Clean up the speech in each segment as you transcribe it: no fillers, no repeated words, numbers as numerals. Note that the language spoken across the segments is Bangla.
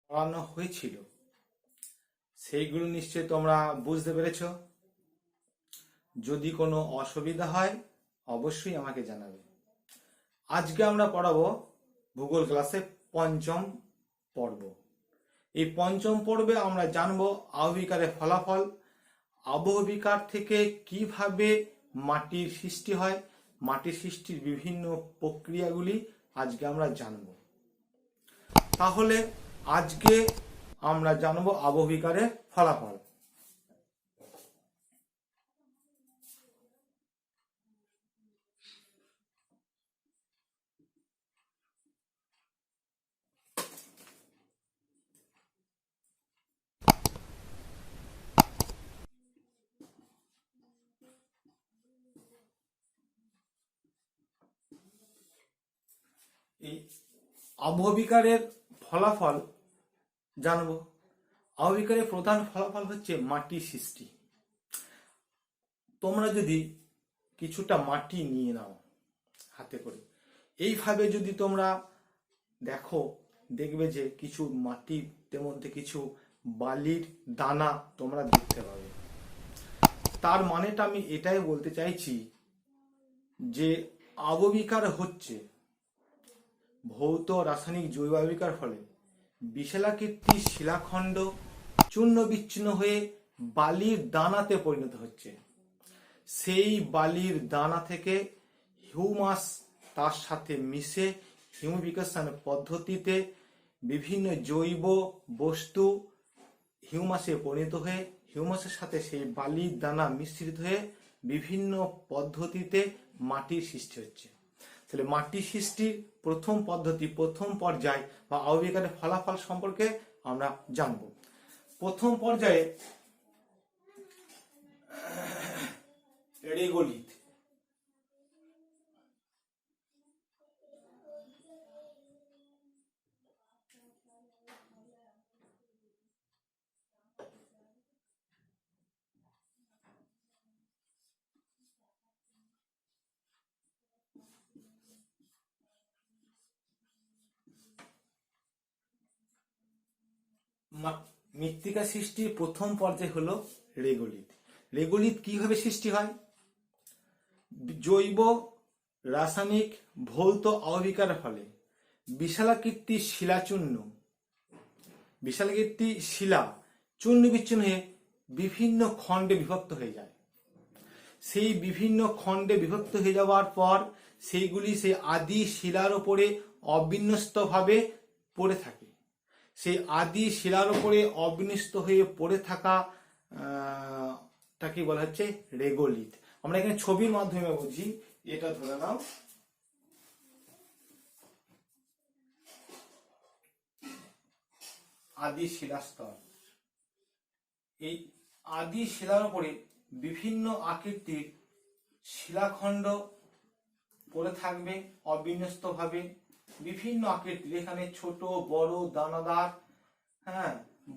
পড়ানো হয়েছিল সেইগুলো নিশ্চয়ই তোমরা বুঝতে পেরেছ। যদি কোনো অসুবিধা হয় অবশ্যই আমাকে জানাবে। আজকে আমরা পড়াবো ভূগোল ক্লাসে পঞ্চম পর্ব। এই পঞ্চম পর্বে আমরা জানবো আবহবিকারের ফলাফল, আবহবিকার থেকে কিভাবে মাটির সৃষ্টি হয়, মাটির সৃষ্টির বিভিন্ন প্রক্রিয়াগুলি আজকে আমরা জানব। তাহলে আজকে আমরা জানবো আবহবিকারের ফলাফল। এই আবহবিকারের ফলাফল জানবো। আবহবিকারের প্রধান ফলাফল হচ্ছে মাটির সৃষ্টি। তোমরা যদি কিছুটা মাটি নিয়ে নাও হাতে করে, এইভাবে যদি তোমরা দেখো, দেখবে যে কিছু মাটির মধ্যে কিছু বালির দানা তোমরা দেখতে পাবে। তার মানেটা আমি এটাই বলতে চাইছি যে আবহবিকার হচ্ছে ভৌত রাসায়নিক জৈব আবহবিকার ফলে বিশালাকৃতির শিলাখণ্ড চূর্ণ বিচ্ছিন্ন হয়ে বালির দানাতে পরিণত হচ্ছে। সেই বালির দানা থেকে হিউমাস তার সাথে মিশে হিউমিফিকেশন পদ্ধতিতে বিভিন্ন জৈব বস্তু হিউমাসে পরিণত হয়ে হিউমাসের সাথে সেই বালির দানা মিশ্রিত হয়ে বিভিন্ন পদ্ধতিতে মাটির সৃষ্টি হচ্ছে। তাহলে মাটির সৃষ্টির প্রথম পদ্ধতি, প্রথম পর্যায় বা আবহবিকারের ফলাফল সম্পর্কে আমরা জানব। প্রথম পর্যায়ে রেগোলিথ। মৃত্তিকা সৃষ্টির প্রথম পর্যায় হলো রেগোলিথ। রেগোলিথ কিভাবে সৃষ্টি হয়? জৈব রাসায়নিক ভৌত আবহবিকার ফলে বিশালাকৃতির শিলা চূর্ণ বিচ্ছিন্ন হয়ে বিভিন্ন খণ্ডে বিভক্ত হয়ে যায়। সেই বিভিন্ন খণ্ডে বিভক্ত হয়ে যাওয়ার পর সেইগুলি সেই আদি শিলার উপরে অবিন্যস্তভাবে পড়ে থাকে। সেই আদি শিলার উপরে অবিন্যস্ত হয়ে পড়ে থাকা তাকে বলা হচ্ছে রেগোলিথ। আমরা এখানে ছবির মাধ্যমে বুঝি। এটা ধরে নাও, আদি শিলাস্তর। এই আদি শিলার উপরে বিভিন্ন আকৃতির শিলাখণ্ড পড়ে থাকবে অবিন্যস্তভাবে, বিভিন্ন আকৃতির, এখানে ছোট বড় দানাদার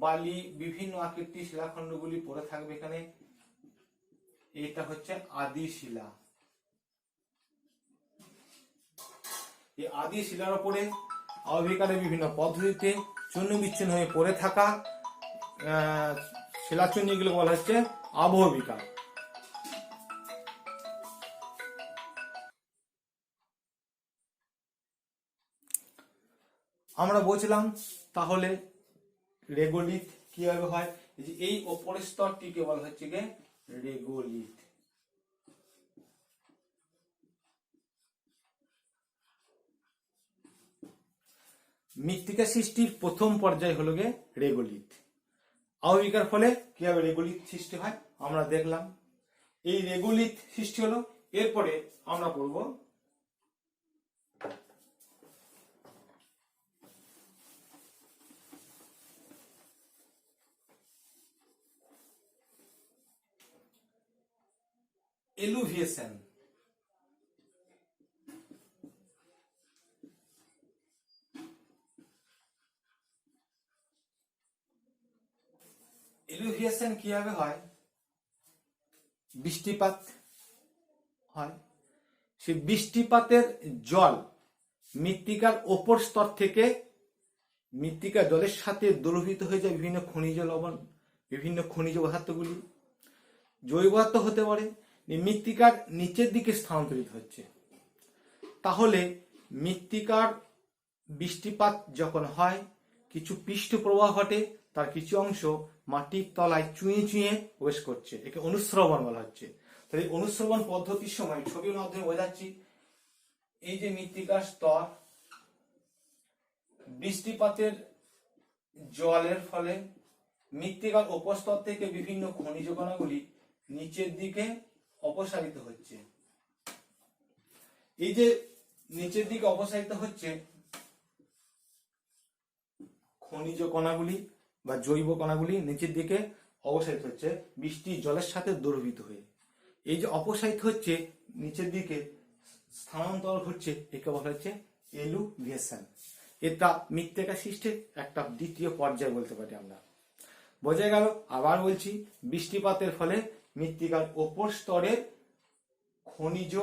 বালি বিভিন্ন আকৃতির শিলাখণ্ডগুলি পড়ে থাকবে এখানে। এটা হচ্ছে আদি শিলা। এই আদি শিলার উপরে আবহবিকারের বিভিন্ন পদ্ধতিতে চূর্ণ বিচ্ছিন্ন হয়ে পড়ে থাকা শিলাচূর্ণগুলো বলা হচ্ছে আবহবিকার। আমরা বলছিলাম তাহলে রেগোলিথ কিভাবে হয়। এই ওপরের স্তরটিকে বলা হচ্ছে গিয়ে রেগোলিথ। মৃত্তিকা সৃষ্টির প্রথম পর্যায় হলো গিয়ে রেগোলিথ। আবহবিকার ফলে কিভাবে রেগোলিথ সৃষ্টি হয় আমরা দেখলাম। এই রেগোলিথ সৃষ্টি হলো। এরপরে আমরা পড়ব এলুভিয়েশন। এলুভিয়েশন কিভাবে হয়? বৃষ্টিপাত হয়, সেই বৃষ্টিপাতের জল মৃত্তিকার উপর স্তর থেকে মৃত্তিকা জলের সাথে দ্রবীভূত হয়ে যায় বিভিন্ন খনিজ লবণ, বিভিন্ন খনিজ পদার্থগুলি। জৈব পদার্থ হতে পারে, মৃত্তিকার নিচের দিকে স্থানান্তরিত হচ্ছে। তাহলে মৃত্তিকার বৃষ্টিপাত যখন হয়, কিছু পৃষ্ঠ প্রবাহ ঘটে, তার কিছু অংশ মাটির তলায় চুঁয়ে চুঁয়ে প্রবেশ করছে, একে অনুশ্রবণ বলা হচ্ছে। তাহলে অনুশ্রবণ পদ্ধতির সময় ছবির মাধ্যমে বোঝাচ্ছি, এই যে মৃত্তিকার স্তর, বৃষ্টিপাতের জলের ফলে মৃত্তিকার উপস্তর থেকে বিভিন্ন খনিজ কণাগুলি নিচের দিকে অপসারিত হচ্ছে। এই যে নিচের দিকে অপসারিত হচ্ছে খনিজ কণাগুলি বা জৈব কণাগুলি নিচের দিকে অপসারিত হচ্ছে বৃষ্টির জলের সাথে দ্রবীভূত হয়ে। এই যে অপসারিত হচ্ছে নিচের দিকে স্থানান্তর ঘটছে, একে বলা হচ্ছে এলুভিয়েশন। এটা মৃত্তিকা সৃষ্টির একটা দ্বিতীয় পর্যায় বলতে পারি আমরা। বোঝা গেল? আবার বলছি, বৃষ্টিপাতের ফলে মৃত্তিকার উপর স্তরের খনিজ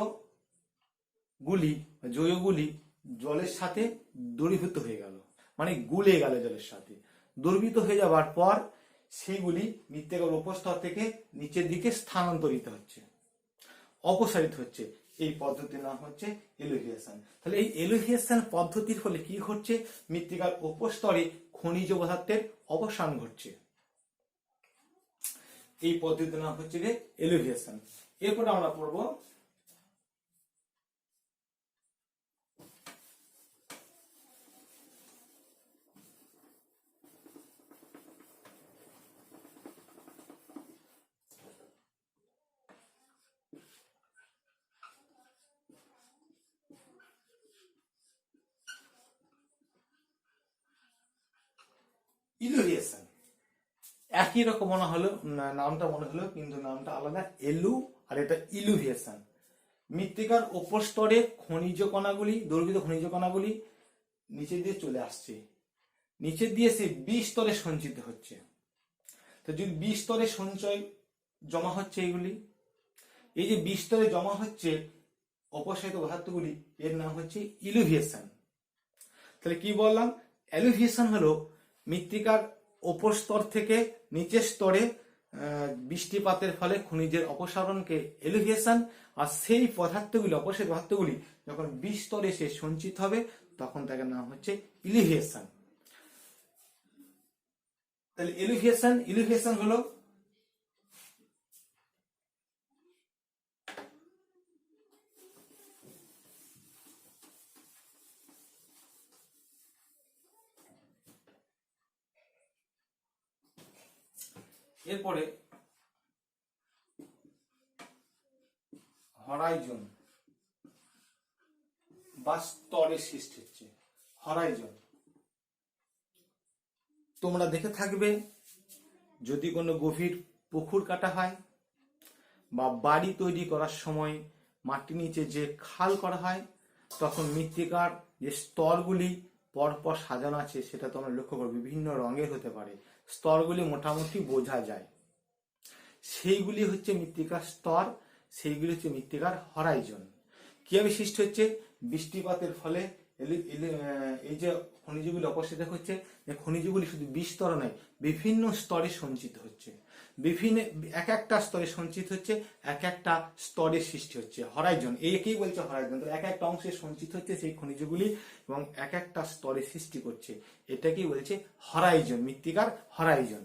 গুলি, জৈবগুলি জলের সাথে দ্রবীভূত হয়ে গেল, মানে গুলে গেল জলের সাথে। দ্রবীভূত হয়ে যাওয়ার পর সেগুলি মৃত্তিকার উপস্তর থেকে নিচের দিকে স্থানান্তরিত হচ্ছে, অপসারিত হচ্ছে। এই পদ্ধতির নাম হচ্ছে এলুভিয়েশন। তাহলে এই এলুভিয়েশন পদ্ধতির ফলে কি ঘটছে? মৃত্তিকার উপস্তরে খনিজ পদার্থের অবসান ঘটছে। এই পদ্ধতির নাম হচ্ছে যে এলুভিয়েশন। এরপর আমরা পড়ব ইলুভিয়েশন। একই রকম মনে হলো, নামটা মনে হলো, কিন্তু নামটা আলাদা। এলু আর এটা ইলুভিয়েশন। মৃত্তিকার উপর স্তরে খনিজ কণাগুলি, দ্রবীভূত খনিজ কণাগুলি নিচের দিয়ে চলে আসছে, নিচের দিয়ে সে বিস্তরে সঞ্চিত হচ্ছে। তো যদি বিস্তরে সঞ্চয় জমা হচ্ছে, এইগুলি, এই যে বিস্তরে জমা হচ্ছে অপসারিত পদার্থগুলি, এর নাম হচ্ছে ইলুভিয়েশন। তাহলে কি বললাম? এলুভিয়েশন হলো মৃত্তিকার উপর স্তর থেকে নিচের স্তরে বৃষ্টিপাতের ফলে খনিজের অপসারণকে এলুভিয়েশন, আর সেই পদার্থগুলি, অপসারিত পদার্থগুলি যখন বিস্তরে এসে সঞ্চিত হবে, তখন তার নাম হচ্ছে ইলিভিয়েশন। তাহলে ইলিভিয়েশন হলো এরপরে হরাইজন বা স্তরের সৃষ্টি হচ্ছে। হরাইজন তোমরা দেখে থাকবে, যদি কোনো গভীর পুকুর কাটা হয় বা বাড়ি তৈরি করার সময় মাটির নিচে যে খাল করা হয়, তখন মৃত্তিকার যে স্তরগুলি পরপর সাজানো আছে সেটা তোমরা লক্ষ্য করবে, বিভিন্ন রঙের হতে পারে, স্তরগুলি মোটামুটি বোঝা যায়। সেইগুলি হচ্ছে মৃত্তিকার স্তর, সেইগুলি হচ্ছে মৃত্তিকার হরাইজন। কিভাবে সৃষ্টি হচ্ছে? বৃষ্টিপাতের ফলে এই যে খনিজগুলি অপসারিত হচ্ছে, খনিজগুলি শুধু বিস্তর নয়, বিভিন্ন স্তরে সঞ্চিত হচ্ছে, বিভিন্ন এক একটা স্তরে সঞ্চিত হচ্ছে, এক একটা স্তরের সৃষ্টি হচ্ছে। হরাইজন, একেই বলছে হরাইজন। এক একটা অংশে সঞ্চিত হচ্ছে সেই খনিজগুলি এবং এক একটা স্তরে সৃষ্টি করছে, এটাকেই বলছে হরাইজন, মৃত্তিকার হরাইজন।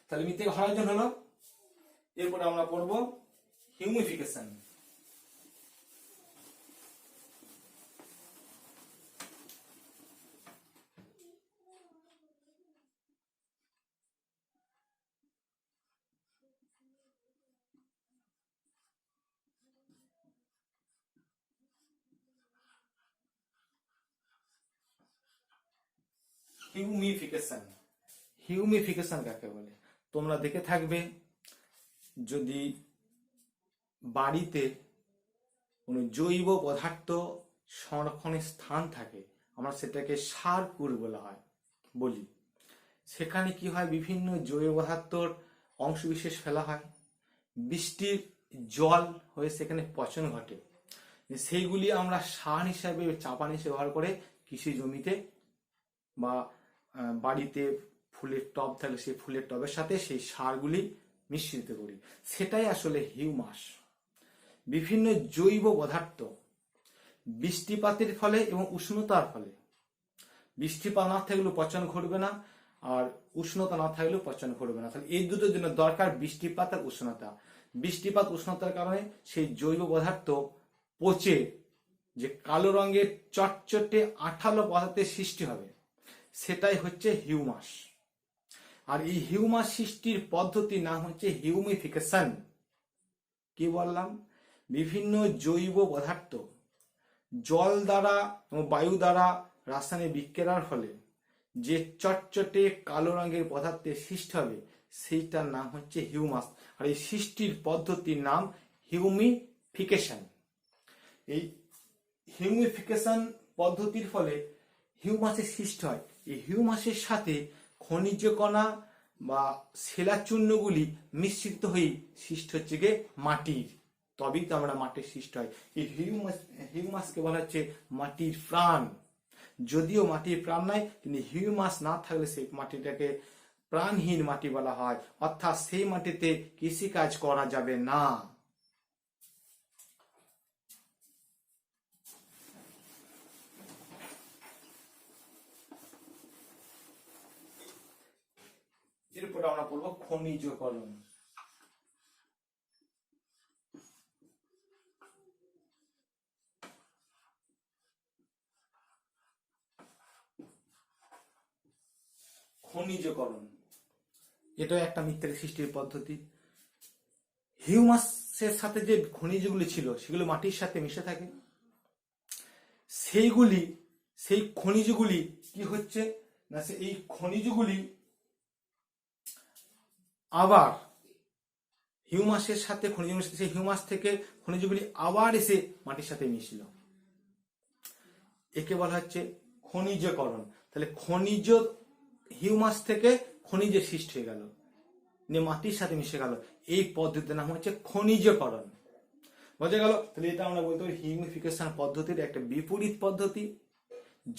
তাহলে মৃত্তিকার হরাইজন হলো। এরপরে আমরা পড়ব হিউমিফিকেশন। হিউমিফিকেশন কাকে বলে? তোমরা দেখে থাকবে, যদি বাড়িতে কোনো জৈব পদার্থ সংরক্ষণের স্থান থাকে, আমরা সেটাকে সারকুর বলি। সেখানে কি হয়? বিভিন্ন জৈব পদার্থর অংশবিশেষ ফেলা হয়, বৃষ্টির জল হয়ে সেখানে পচন ঘটে, সেইগুলি আমরা সার হিসাবে, চাপান হিসেবে ব্যবহার করে কৃষি জমিতে বা বাড়িতে ফুলের টব থাকলে সেই ফুলের টবের সাথে সেই সারগুলি মিশ্রিত করি, সেটাই আসলে হিউমাস। বিভিন্ন জৈব পদার্থ বৃষ্টিপাতের ফলে এবং উষ্ণতার ফলে, বৃষ্টিপাত না থাকলেও পচন ঘটবে না, আর উষ্ণতা না থাকলেও পচন ঘটবে না। তাহলে এই দুটোর জন্য দরকার বৃষ্টিপাত আর উষ্ণতা। বৃষ্টিপাত উষ্ণতার কারণে সেই জৈব পদার্থ পচে যে কালো রঙের চটচটে আঠালো পদার্থের সৃষ্টি হবে, সেটাই হচ্ছে হিউমাস। আর এই হিউমাস সৃষ্টির পদ্ধতির নাম হচ্ছে হিউমিফিকেশন। কি বললাম? বিভিন্ন জৈব পদার্থ জল দ্বারা এবং বায়ু দ্বারা রাসায়নিক বিক্রিয়ার ফলে যে চটচটে কালো রঙের পদার্থের সৃষ্টি হবে, সেইটার নাম হচ্ছে হিউমাস। আর এই সৃষ্টির পদ্ধতির নাম হিউমিফিকেশন। এই হিউমিফিকেশন পদ্ধতির ফলে হিউমাসের সৃষ্টি হয়। এই হিউমাসের সাথে খনিজ কণা বা শিলাচূর্ণগুলি মিশ্রিত হয়ে সৃষ্টি হচ্ছে গিয়ে মাটির, তবেই তো আমরা মাটির সৃষ্টি হয়। এই হিউমাসকে বলা হচ্ছে মাটির প্রাণ। যদিও মাটির প্রাণ নাই, কিন্তু হিউমাস না থাকলে সেই মাটিটাকে প্রাণহীন মাটি বলা হয়, অর্থাৎ সেই মাটিতে কৃষিকাজ করা যাবে না। এরপর আমরা পড়বো খনিজকরণ। খনিজকরণ এটা একটা মৃত্তিকা সৃষ্টির পদ্ধতি। হিউমাসের সাথে যে খনিজগুলি ছিল সেগুলো মাটির সাথে মিশে থাকে। সেই খনিজগুলি কি হচ্ছে না, এই খনিজগুলি আবার হিউমাসের সাথে সেই হিউমাস থেকে খনিজগুলি আবার এসে মাটির সাথে মিশল। একে বলা হচ্ছে খনিজকরণ। তাহলে খনিজ হিউমাস থেকে খনিজের সৃষ্টি হয়ে গেল, নিয়ে মাটির সাথে মিশে গেল। এই পদ্ধতির নাম হচ্ছে খনিজকরণ। বোঝা গেল? তাহলে এটা আমরা বলতে পারি হিউমিফিকেশন পদ্ধতির একটা বিপরীত পদ্ধতি,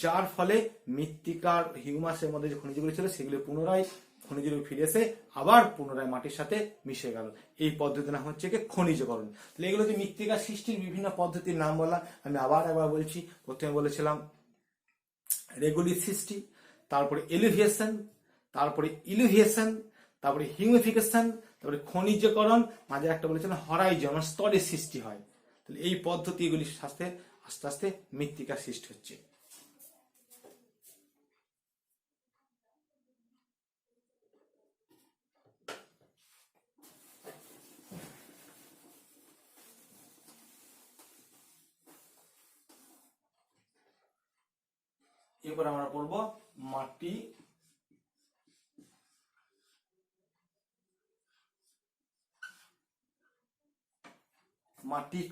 যার ফলে মৃত্তিকার হিউমাসের মধ্যে যে খনিজগুলি ছিল সেগুলি পুনরায় খনিজগুলি ফিরে এসে আবার পুনরায় মাটির সাথে মিশে গেল। এই পদ্ধতির নাম হচ্ছে খনিজকরণ। তাহলে এগুলো যে মৃত্তিকা সৃষ্টির বিভিন্ন পদ্ধতির নাম বলা, আমি আবার একবার বলছি। প্রথমে বলেছিলাম রেগুলার সৃষ্টি, তারপরে এলিভিয়েশন, তারপরে ইলিভিয়েশন, তারপরে হিউমিফিকেশন, তারপরে খনিজকরণ, মাঝে একটা বলেছিলাম হরাইজন, স্তরের সৃষ্টি হয়। তাহলে এই পদ্ধতিগুলির সাথে আস্তে আস্তে মৃত্তিকা সৃষ্টি হচ্ছে। এরপর আমরা পড়ব মাটি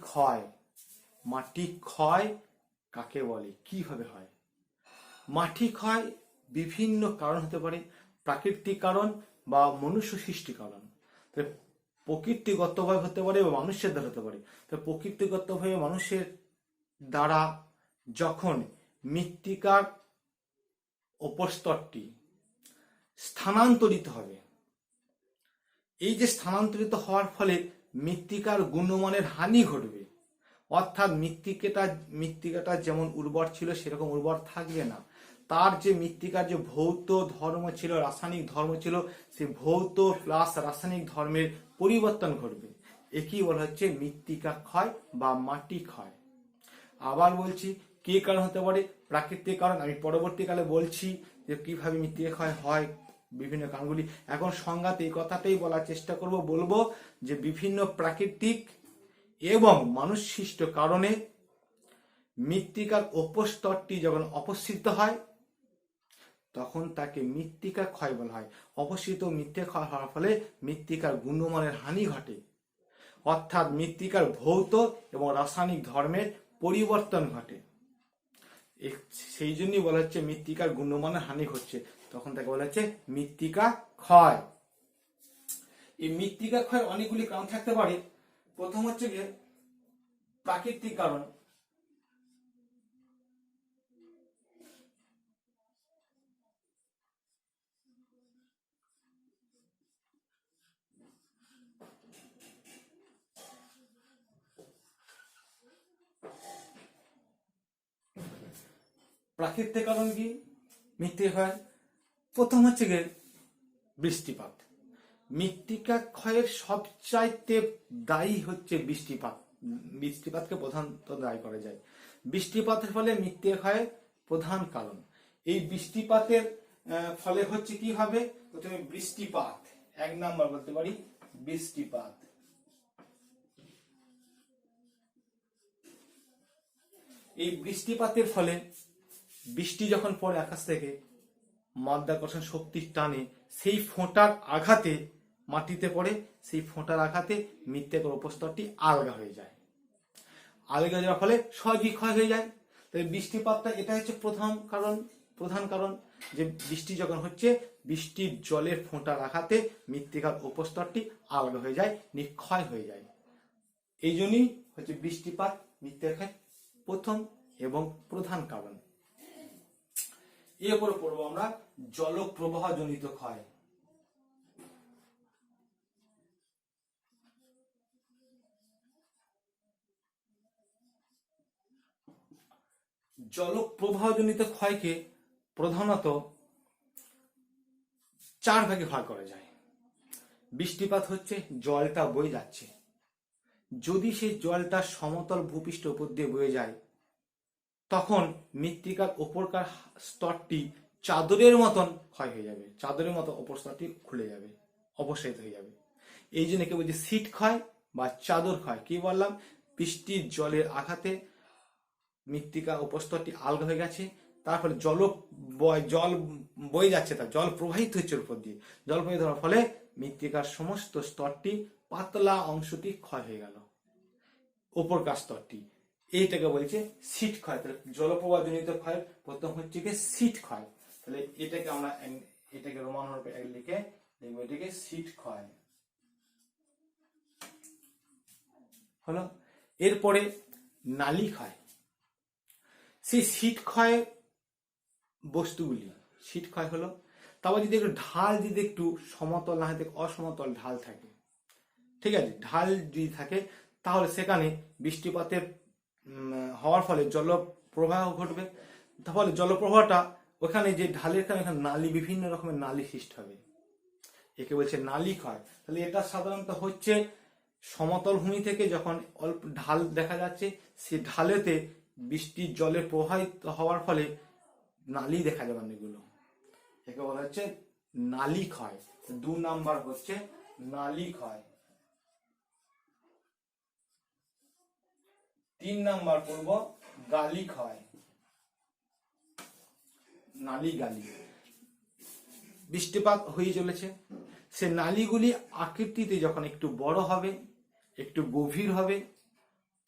ক্ষয়। মাটি ক্ষয় কাকে বলে, কিভাবে হয়? মাটি ক্ষয় বিভিন্ন কারণ হতে পারে, প্রাকৃতিক কারণ বা মনুষ্য সৃষ্টি কারণ। প্রকৃতিগতভাবে হতে পারে বা মানুষের দ্বারা হতে পারে। তো প্রকৃতিগতভাবে মানুষের দ্বারা যখন মৃত্তিকার উপস্তরটি স্থানান্তরিত হবে, এই যে স্থানান্তরিত হওয়ার ফলে মৃত্তিকার গুণমানের হানি ঘটবে, অর্থাৎ মৃত্তিকাটা যেমন উর্বর ছিল সেরকম উর্বর থাকবে না। তার যে মৃত্তিকার যে ভৌত ধর্ম ছিল, রাসায়নিক ধর্ম ছিল, সেই ভৌত প্লাস রাসায়নিক ধর্মের পরিবর্তন ঘটবে। একেই বলা হচ্ছে মৃত্তিকা ক্ষয় বা মাটি ক্ষয়। আবার বলছি, কি কারণ হতে পারে? প্রাকৃতিক কারণ। আমি পরবর্তীকালে বলছি যে কিভাবে মৃত্তিকা ক্ষয় হয়, বিভিন্ন কারণগুলি। এখন সংজ্ঞাতে এই কথাটাই বলার চেষ্টা করব, বলবো যে বিভিন্ন প্রাকৃতিক এবং মানুষ সৃষ্ট কারণে মৃত্তিকার উপস্তরটি যখন অপসৃত হয় তখন তাকে মৃত্তিকা ক্ষয় বলা হয়। অপসৃত মৃত্তিকা ক্ষয় হওয়ার ফলে মৃত্তিকার গুণমানের হানি ঘটে, অর্থাৎ মৃত্তিকার ভৌত এবং রাসায়নিক ধর্মের পরিবর্তন ঘটে। সেই জন্যই বলা হচ্ছে মৃত্তিকার গুণমানের হানি ঘটছে, তখন তাকে বলা হচ্ছে মৃত্তিকা ক্ষয়। এই মৃত্তিকা ক্ষয়ের অনেকগুলি কারণ থাকতে পারে। প্রথম হচ্ছে যে প্রাকৃতিক কারণ। প্রাকৃতিক কারণ কি মৃত্তিকা ক্ষয়? প্রথম হচ্ছে গিয়ে বৃষ্টিপাত। মৃত্তিকা ক্ষয়ের সবচাইতে দায়ী হচ্ছে বৃষ্টিপাত। বৃষ্টিপাতকে প্রধানত দায়ী করা যায়। বৃষ্টিপাতের ফলে মৃত্তিকা ক্ষয়ের প্রধান কারণ। এই বৃষ্টিপাতের ফলে হচ্ছে কি হবে? প্রথমে বৃষ্টিপাত, এক নাম্বার বলতে পারি বৃষ্টিপাত। এই বৃষ্টিপাতের ফলে বৃষ্টি যখন পড়ে আকাশ থেকে, মাধ্যাকর্ষণ শক্তির টানে সেই ফোঁটার আঘাতে মাটিতে পড়ে, সেই ফোঁটার আঘাতে মৃত্তিকার উপস্তরটি আলগা হয়ে যায়। আলগা যাওয়ার ফলে সহজেই ক্ষয় হয়ে যায়। তাই বৃষ্টিপাতটা এটা হচ্ছে প্রধান কারণ যে বৃষ্টি যখন হচ্ছে, বৃষ্টির জলের ফোঁটার আঘাতে মৃত্তিকার উপস্তরটি আলগা হয়ে যায়, নিক্ষয় হয়ে যায়। এই জন্যই হচ্ছে বৃষ্টিপাত মৃত্তিকা ক্ষয়ের প্রথম এবং প্রধান কারণ। এরপরে পড়বো আমরা জলপ্রবাহ জনিত ক্ষয়। জলপ্রবাহ জনিত ক্ষয়কে প্রধানত 4 ভাগে ভাগ করা যায়। বৃষ্টিপাত হচ্ছে জলটা বয়ে যাচ্ছে, যদি সেই জলটা সমতল ভূপৃষ্ঠ উপর দিয়ে বয়ে যায়, তখন মৃত্তিকার উপরকার স্তরটি চাদরের মতন ক্ষয় হয়ে যাবে, চাদরের মতো উপর স্তরটি খুলে যাবে, অপসারিত হয়ে যাবে। এই জন্য কে বলছে শীত ক্ষয় বা চাদর ক্ষয়। কি বললাম? বৃষ্টির জলের আঘাতে মৃত্তিকা উপস্তরটি আলগা হয়ে গেছে, তার ফলে জল বয়ে যাচ্ছে, তার জল প্রবাহিত হচ্ছে উপর দিয়ে, জল প্রবাহিত হওয়ার ফলে মৃত্তিকার সমস্ত স্তরটি, পাতলা অংশটি ক্ষয় হয়ে গেল, উপরকার স্তরটি। এইটাকে বলছে শীত ক্ষয়। তাহলে জলপ্রবাহ জনিত ক্ষয় প্রথম হচ্ছে কি শীত ক্ষয়। তাহলে এটাকে আমরা এটাকে রোমান রূপে লিখে দেখবো, এটাকে শীত ক্ষয় হলো। এরপরে নালী ক্ষয়। সেই শীত ক্ষয় বস্তুগুলি শীত ক্ষয় হলো। তারপর যদি একটু ঢাল, যদি একটু সমতল না থাকে, অসমতল ঢাল থাকে, ঠিক আছে, ঢাল যদি থাকে, তাহলে সেখানে বৃষ্টিপাতের হওয়ার ফলে জলপ্রবাহ ঘটবে। তাহলে জলপ্রবাহটা ওখানে যে ঢালের কারণে নালী, বিভিন্ন রকমের নালী সৃষ্টি হবে, একে বলছে নালী ক্ষয়। তাহলে এটা সাধারণত হচ্ছে সমতল ভূমি থেকে যখন অল্প ঢাল দেখা যাচ্ছে, সেই ঢালেতে বৃষ্টির জলের প্রবাহিত হওয়ার ফলে নালী দেখা যাবে অনেকগুলো, একে বলা হচ্ছে নালী ক্ষয়। 2 নাম্বার হচ্ছে নালী ক্ষয়। 3 নাম্বার করব গালি ক্ষয়। নালী গালি, বৃষ্টিপাত হয়ে চলেছে, সে নালীগুলি আকৃতিতে যখন একটু বড় হবে, একটু গভীর হবে,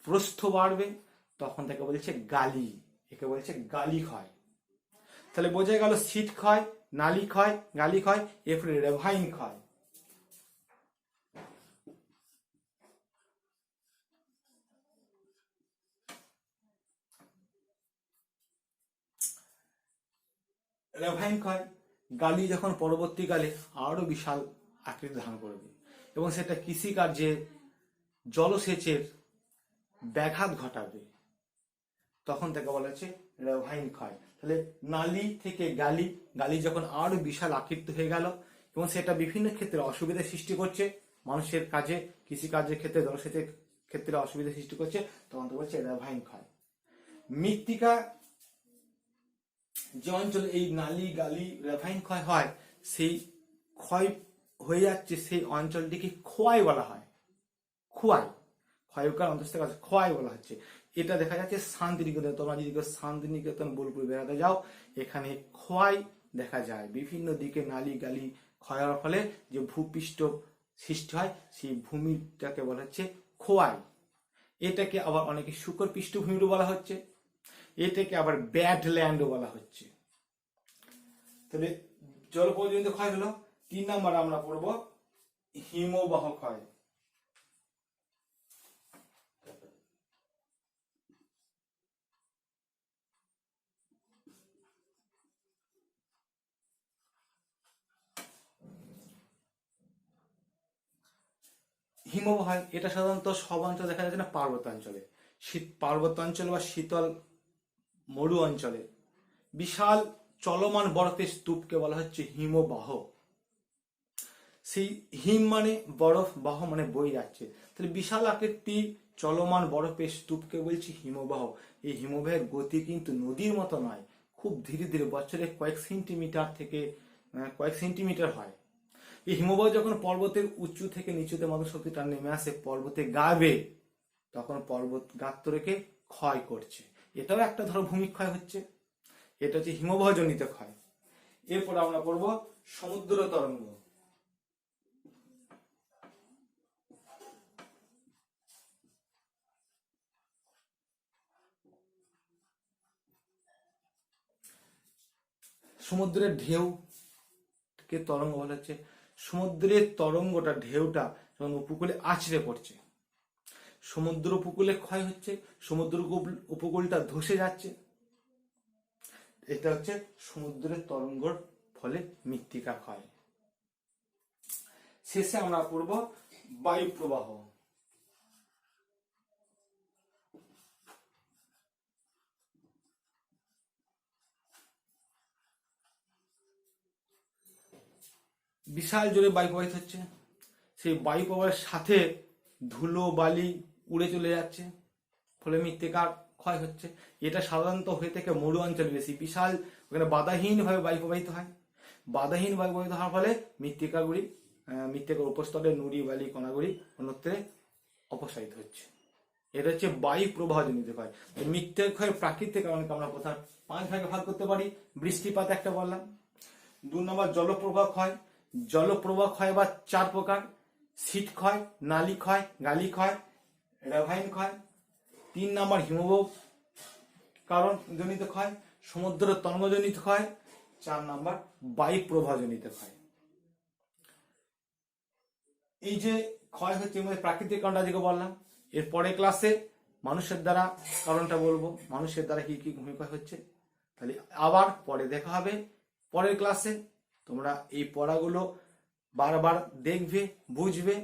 প্রস্থ বাড়বে, তখন তাকে বলছে গালি, একে বলছে গালি ক্ষয়। তাহলে বোঝা গেল শীত ক্ষয়, নালী ক্ষয়, গালি ক্ষয়, এরপরে রেভাইন ক্ষয়। রেভাইন ক্ষয়, গালি যখন পরবর্তীকালে আরো বিশাল আকৃতি ধারণ করবে এবং সেটা কৃষিকার্যে, জলসেচের ব্যাঘাত ঘটাবে, তখন তাকে বলা হচ্ছে রেভাইন ক্ষয়। তাহলে নালী থেকে গালি, গালি যখন আরো বিশাল আকৃতি হয়ে গেল এবং সেটা বিভিন্ন ক্ষেত্রে অসুবিধার সৃষ্টি করছে, মানুষের কাজে, কৃষিকার্যের ক্ষেত্রে, জলসেচের ক্ষেত্রে অসুবিধা সৃষ্টি করছে, তখন তো বলছে রেভাইন ক্ষয়। মৃত্তিকা যে অঞ্চলে এই নালী গালি রেভাইন ক্ষয় হয়, সেই ক্ষয় হয়ে যাচ্ছে, সেই অঞ্চলটিকে খোয়াই বলা হয়। খোয়াই, ক্ষয়কার অন্তস্থ কাজ খোয়াই বলা হচ্ছে। এটা দেখা যাচ্ছে শান্তিনিকেতন। তোমরা যদি শান্তিনিকেতন বোলপুর বেড়াতে যাও, এখানে খোয়াই দেখা যায়। বিভিন্ন দিকে নালী গালি ক্ষয় হওয়ার ফলে যে ভূপৃষ্ঠ সৃষ্টি হয়, সেই ভূমিটাকে বলা হচ্ছে খোয়াই। এটাকে আবার অনেকে শুকর পৃষ্ঠভূমিরও বলা হচ্ছে, এটাকে আবার ব্যাড ল্যান্ডও বলা হচ্ছে। তাহলে জলপ্রবাহজনিত ক্ষয় হলো। 3 নাম্বার আমরা পড়ব হিমবাহ ক্ষয়। হিমবাহ, এটা সাধারণত সব অঞ্চলে দেখা যাচ্ছে না, পার্বত্যাঞ্চলে, পার্বত্যাঞ্চলে বা শীতল মরু অঞ্চলে বিশাল চলমান বরফের স্তূপকে বলা হচ্ছে হিমবাহ। সেই হিম মানে বরফ, বাহ মানে বই যাচ্ছে, তাহলে বিশাল আকৃতি চলমান বরফের স্তূপকে বলছি হিমবাহ। এই হিমবাহের গতি কিন্তু নদীর মতো নয়, খুব ধীরে ধীরে, বছরে কয়েক সেন্টিমিটার হয়। এই হিমবাহ যখন পর্বতের উঁচু থেকে নিচুতে মাদক শক্তিটা নেমে আসে পর্বতে গাবে, তখন পর্বত গাত্র রেখে ক্ষয় করছে। এটাও একটা ধরো ভূমিক্ষয় হচ্ছে, এটা হচ্ছে হিমবাহ জনিত ক্ষয়। এরপর আমরা পড়বো সমুদ্র তরঙ্গ। সমুদ্রের ঢেউকে তরঙ্গ বলা হচ্ছে। সমুদ্রের তরঙ্গটা, ঢেউটা যখন উপকূলে আছড়ে পড়ছে, সমুদ্র উপকূলে ক্ষয় হচ্ছে, সমুদ্র উপকূলটা ধসে যাচ্ছে, এটা হচ্ছে সমুদ্রের তরঙ্গর ফলে মৃত্তিকা ক্ষয়। শেষে আমরা পড়ব বায়ু প্রবাহ। বিশাল জোরে বায়ু প্রবাহিত হচ্ছে, সেই বায়ু প্রবাহের সাথে ধুলো বালি উড়ে চলে যাচ্ছে, ফলে মৃত্তিকার ক্ষয় হচ্ছে। এটা সাধারণত হয়ে থাকে মরু অঞ্চল বেশি, বিশাল ওখানে বাধাহীনভাবে বায়ু প্রবাহিত হয়। বাধাহীন বায়ু প্রবাহিত হওয়ার ফলে মৃত্তিকার উপস্তরে নুড়ি বালি কণাগুলি অন্যত্রে অপসারিত হচ্ছে। এটা হচ্ছে বায়ু প্রবাহ জনিত ক্ষয়। মৃত্তিকা ক্ষয়ের প্রাকৃতিক কারণকে আমরা প্রধান 5 ভাগে ভাগ করতে পারি। বৃষ্টিপাত একটা বললাম। 2 নম্বর জলপ্রবাহ ক্ষয়। জলপ্রবাহ ক্ষয় বা 4 প্রকার: শীত ক্ষয়, নালী ক্ষয়, গালি ক্ষয়, রেভাইন ক্ষয়। 3 নম্বর হিমবাহ কারণ জনিত ক্ষয়, সমুদ্র তরঙ্গ জনিত ক্ষয়। 4 নম্বর বায়ু প্রবাহ জনিত ক্ষয়। এই যে ক্ষয় হচ্ছে প্রাকৃতিক কারণটা যেটা বললাম, এর পরের ক্লাসে মানুষের দ্বারা কারণটা বলবো, মানুষের দ্বারা কি কি ভূমিকা হচ্ছে। তাহলে আবার পরে দেখা হবে পরের ক্লাসে। তোমরা এই পড়াগুলো বারবার দেখবে, বুঝবে।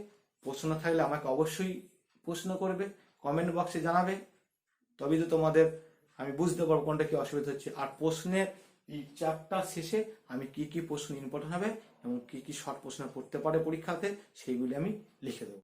প্রশ্ন থাকলে আমাকে অবশ্যই প্রশ্ন করবে, কমেন্ট বক্সে জানাবে, তবেই তো তোমাদের আমি বুঝতে পারবো কোনটা কি অসুবিধা হচ্ছে। আর প্রশ্নের এই চ্যাপ্টার শেষে আমি কি কি প্রশ্ন ইম্পর্টেন্ট হবে এবং কি কি শর্ট প্রশ্ন পড়তে পারে পরীক্ষাতে, সেইগুলি আমি লিখে দেবো।